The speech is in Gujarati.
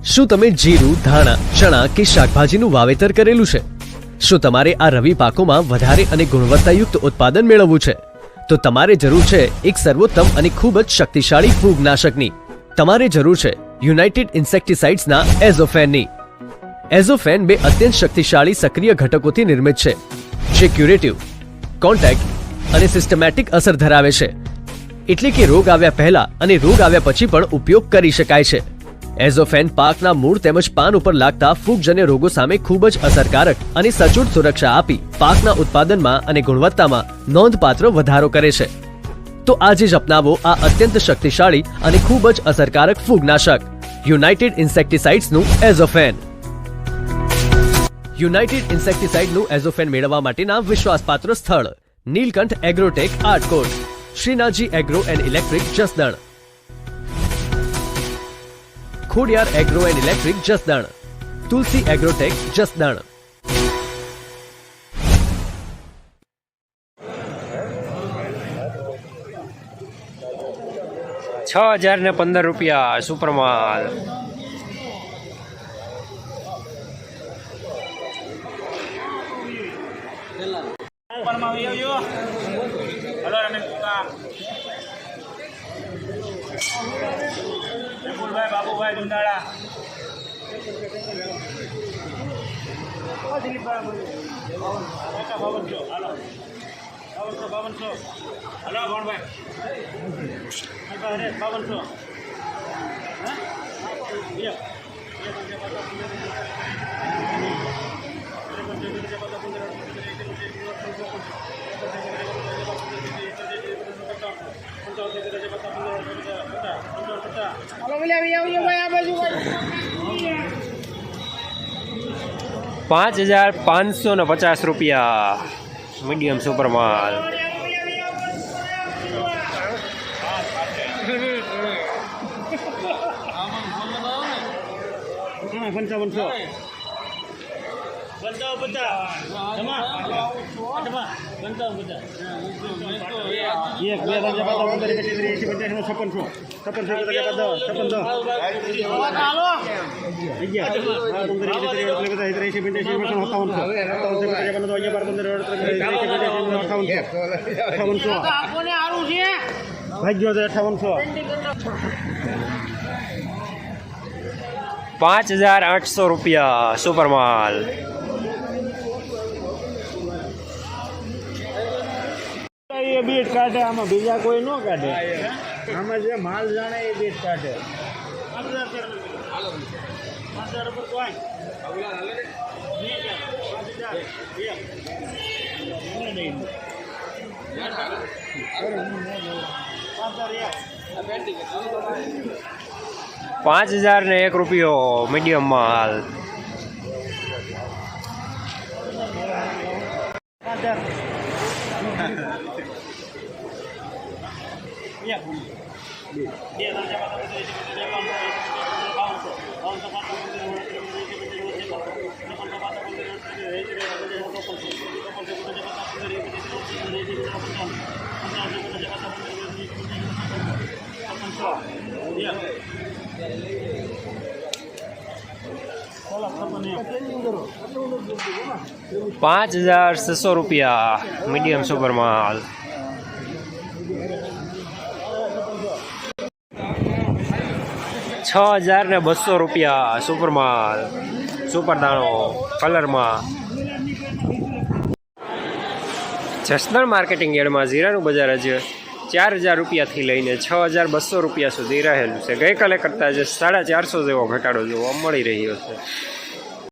શું તમે જીરું, ધાણા, ચણા કે શાકભાજીનું વાવેતર કરેલું છે? શું તમારે આ રવિ પાકોમાં વધારે અને ગુણવત્તાયુક્ત ઉત્પાદન મેળવવું છે? તો તમારે જરૂર છે એક સર્વોત્તમ અને ખૂબ જ શક્તિશાળી ફૂગનાશકની. તમારે જરૂર છે યુનાઇટેડ ઇન્સેક્ટિસાઇડ્સના એઝોફેનની. એઝોફેન બે અત્યંત શક્તિશાળી સક્રિય ઘટકોથી નિર્મિત છે, જે ક્યુરેટિવ, કોન્ટેક્ટ અને સિસ્ટમેટિક અસર ધરાવે છે. એટલે કે રોગ આવ્યા પહેલા અને રોગ આવ્યા પછી પણ ઉપયોગ કરી શકાય છે. એઝોફેન પાકના મૂળ તેમજ પાન ઉપર લાગતા ફૂગજન્ય રોગો સામે ખૂબ જ અસરકારક અને સચોટ સુરક્ષા આપી પાકના ઉત્પાદનમાં અને ગુણવત્તામાં નોંધપાત્ર વધારો કરે છે. તો આજે જ અપનાવો આ અત્યંત શક્તિશાળી અને ખૂબ જ અસરકારક ફૂગનાશક યુનાઇટેડ ઇન્સેક્ટિસાઇડ્સનું એઝોફેન. યુનાઇટેડ ઇન્સેક્ટિસાઇડનું એઝોફેન મેળવવા માટેના વિશ્વાસપાત્ર સ્થળ Neelkanth agrotech Atkot, Shrinathji agro and electric Jasdan, Khodiyar agro and electric Jasdan, Tulsi agrotech Jasdan. ₹6,015 સુપરમાલ. બાબુભાઈ ડુંડાળા બાવનસો હલો ભણભાઈ 5200 ₹5,550 મીડિયમ સુપરમાલ. ₹5,800 સુપરમાલ. બીટ કાઢે આમાં, બીજા કોઈ ન કાઢે. આમાં જે માલ જાણે એ બીટ કાઢે. ₹5,001 મીડિયમ માલ. ₹5,600 મીડિયમ સુપરમાલ. ₹6,200 સુપરમાલ. સુપર દાણો કલરમાં. જસદણ માર્કેટિંગ યાર્ડમાં જીરાનું બજાર આજે ₹4,000 લઈને ₹6,200 સુધી રહેલું છે. ગઈકાલે કરતાં આજે 450 જેવો ઘટાડો જોવા મળી રહ્યો છે.